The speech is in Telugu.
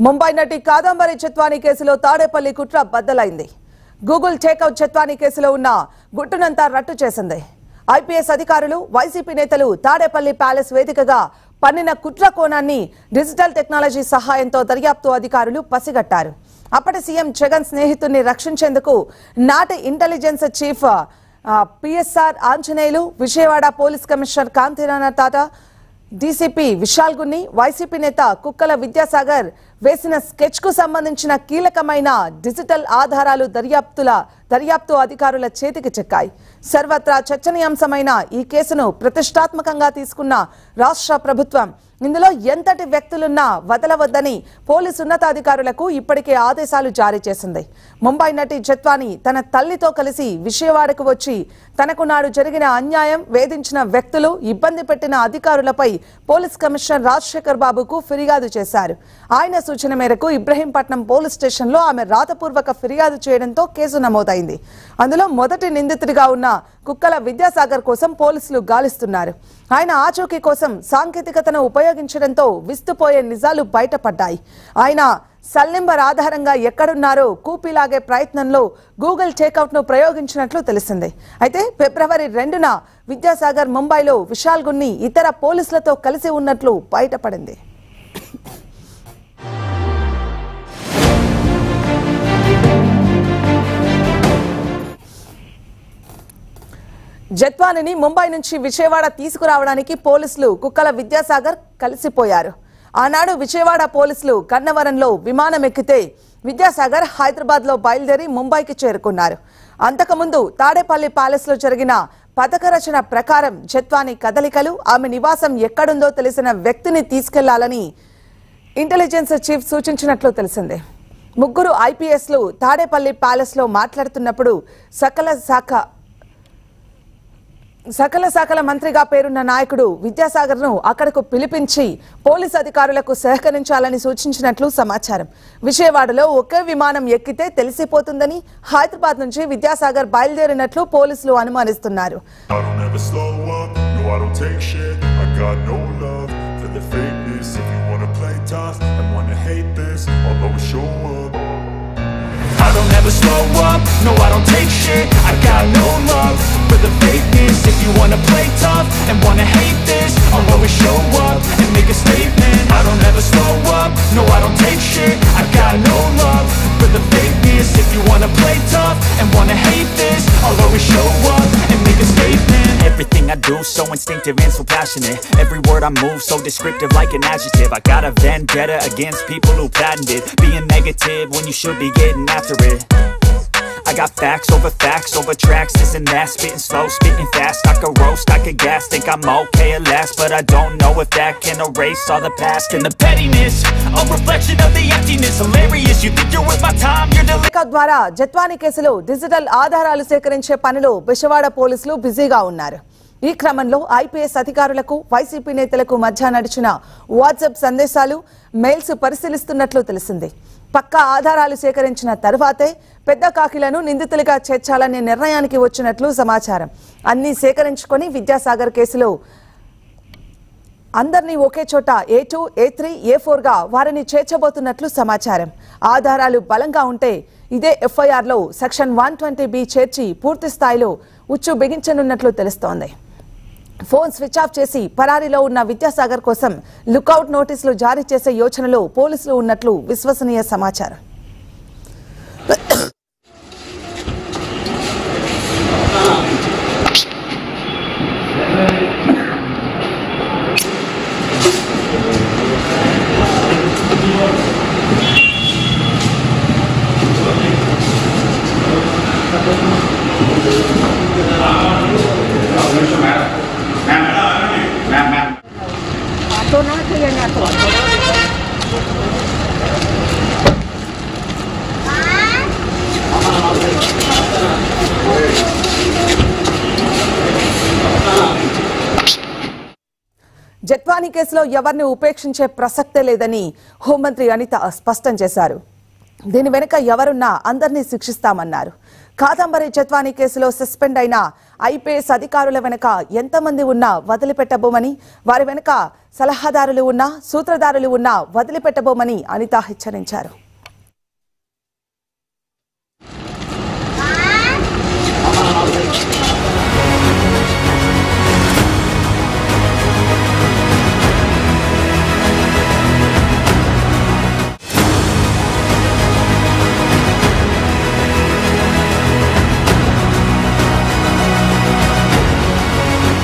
ముంబై నటి కాదంబరి జత్వానీ కేసులో తాడేపల్లి కుట్ర బద్దలైంది. గూగుల్ టేక్అవుట్ జత్వానీ కేసులో ఉన్న గుట్టునంతా రట్టు చేసింది. ఐపీఎస్ అధికారులు, వైసీపీ నేతలు తాడేపల్లి ప్యాలెస్ వేదికగా పన్నిన కుట్ర కోణాన్ని డిజిటల్ టెక్నాలజీ సహాయంతో దర్యాప్తు అధికారులు పసిగట్టారు. అప్పటి సీఎం జగన్ స్నేహితుడిని రక్షించేందుకు నాటి intelligence chief PSR Anjaneyulu, Vijayawada police commissioner Kanthi Rana Tata, DCP Vishal Gunni, YCP నేత కుక్కల విద్యాసాగర్ వేసిన స్కెచ్ కు సంబంధించిన కీలకమైన డిజిటల్ ఆధారాలు దర్యాప్తు అధికారుల చేతికి చిక్కాయి. సర్వత్రా చర్చనీయాంశమైన ఈ కేసును ప్రతిష్టాత్మకంగా తీసుకున్న రాష్ట్ర ప్రభుత్వం ఇందులో ఎంతటి వ్యక్తులున్నా వదలవద్దని పోలీసు ఉన్నతాధికారులకు ఇప్పటికే ఆదేశాలు జారీ చేసింది. ముంబై నటి జత్వానీ తన తల్లితో కలిసి విజయవాడకు వచ్చి తనకు నాడు జరిగిన అన్యాయం, వేధించిన వ్యక్తులు, ఇబ్బంది పెట్టిన అధికారులపై పోలీస్ కమిషనర్ రాజశేఖర్ బాబుకు ఫిర్యాదు చేశారు. ఆయన సూచన మేరకు ఇబ్రహీంపట్నం పోలీస్ స్టేషన్లో ఆమె రాతపూర్వక ఫిర్యాదు చేయడంతో కేసు నమోదైంది. అందులో మొదటి నిందితుడిగా ఉన్న కుక్కల విద్యాసాగర్ కోసం పోలీసులు గాలిస్తున్నారు. ఆయన ఆచూకీ కోసం సాంకేతికతను ఉపయోగించడంతో విస్తుపోయే నిజాలు బయటపడ్డాయి. ఆయన సెల్ నెంబర్ ఆధారంగా ఎక్కడున్నారో కూపిలాగే ప్రయత్నంలో గూగుల్ టేక్అవుట్ ను ప్రయోగించినట్లు తెలిసింది. అయితే ఫిబ్రవరి 2న విద్యాసాగర్ ముంబైలో విశాల్ గున్ని ఇతర పోలీసులతో కలిసి ఉన్నట్లు బయటపడింది. జత్వానీని ముంబై నుంచి విజయవాడ తీసుకురావడానికి పోలీసులు కుక్కల విద్యాసాగర్ కలిసిపోయారు. ఆనాడు విజయవాడ పోలీసులు గన్నవరంలో విమానం ఎక్కితే విద్యాసాగర్ హైదరాబాద్ లో బయలుదేరి ముంబైకి చేరుకున్నారు. అంతకుముందు తాడేపల్లి ప్యాలెస్ లో జరిగిన పథక రచన ప్రకారం జత్వానీ కదలికలు, ఆమె నివాసం ఎక్కడుందో తెలిసిన వ్యక్తిని తీసుకెళ్లాలని ఇంటెలిజెన్స్ చీఫ్ సూచించినట్లు తెలిసింది. ముగ్గురు ఐపీఎస్లు తాడేపల్లి ప్యాలెస్ లో మాట్లాడుతున్నప్పుడు సకల శాఖల మంత్రిగా పేరున్న నాయకుడు విద్యాసాగర్ ను అక్కడకు పిలిపించి పోలీసు అధికారులకు సహకరించాలని సూచించినట్లు సమాచారం. విజయవాడలో ఒకే విమానం ఎక్కితే తెలిసిపోతుందని హైదరాబాద్ నుంచి విద్యాసాగర్ బయలుదేరినట్లు పోలీసులు అనుమానిస్తున్నారు. I don't ever slow up, no I don't take shit. I got no love for the fakeness. If you wanna play tough and wanna hate this, I'll always show up and make a statement. I don't ever slow up, no I don't take shit. I got no love for the fakeness. If you wanna play tough and wanna hate this, I'll always show up and make a statement. Everything I do so instinctive and so passionate. Every word I move so descriptive like an adjective. I got a vendetta against people who patented being negative when you should be getting after it. I got facts over tracks, this and that. Spitting slow, spitting fast. I could roast, I could gas. Think I'm okay at last, but I don't know if that can erase all the past. And the pettiness, a reflection of the emptiness. Hilarious, you think you're worth my time, you're delirious. ద్వారా జత్వానీ కేసులో డిజిటల్ ఆధారాలు సేకరించే పనిలో విజయవాడ పోలీసులు బిజీగా ఉన్నారు. ఈ క్రమంలో ఐపీఎస్ అధికారులకు, వైసీపీ నేతలకు మధ్య నడిచిన వాట్సాప్ సందేశాలు, మెయిల్స్ పరిశీలిస్తున్నట్లు తెలిసింది. పక్కా ఆధారాలు సేకరించిన తర్వాతే పెద్ద కాకిలను నిందితులుగా చేర్చాలనే నిర్ణయానికి వచ్చినట్లు సమాచారం. అన్ని సేకరించుకొని విద్యాసాగర్ కేసులో అందరినీ ఒకే చోట A2, A3, A4 గా వారిని చేర్చబోతున్నట్లు సమాచారం. ఆధారాలు బలంగా ఉంటే ఇదే ఎఫ్ఐఆర్ లో సెక్షన్ 120B చేర్చి పూర్తి స్థాయిలో ఉచ్చు బిగించనున్నట్లు తెలుస్తోంది. ఫోన్ స్విచ్ ఆఫ్ చేసి పరారీలో ఉన్న విద్యాసాగర్ కోసం లుకౌట్ నోటీసులు జారీ చేసే యోచనలో పోలీసులు ఉన్నట్లు విశ్వసనీయ సమాచారం. జత్వానీ కేసులో ఎవరిని ఉపేక్షించే ప్రసక్తే లేదని హోంమంత్రి అనిత స్పష్టం చేశారు. దీని వెనుక ఎవరున్నా అందరినీ శిక్షిస్తామన్నారు. కాదంబరి చెత్వానీ కేసులో సస్పెండ్ అయిన ఐపీఎస్ అధికారుల వెనుక ఎంతమంది ఉన్నా వదిలిపెట్టబోమని, వారి వెనుక సలహాదారులు ఉన్నా, సూత్రధారులు ఉన్నా వదిలిపెట్టబోమని అనిత హెచ్చరించారు.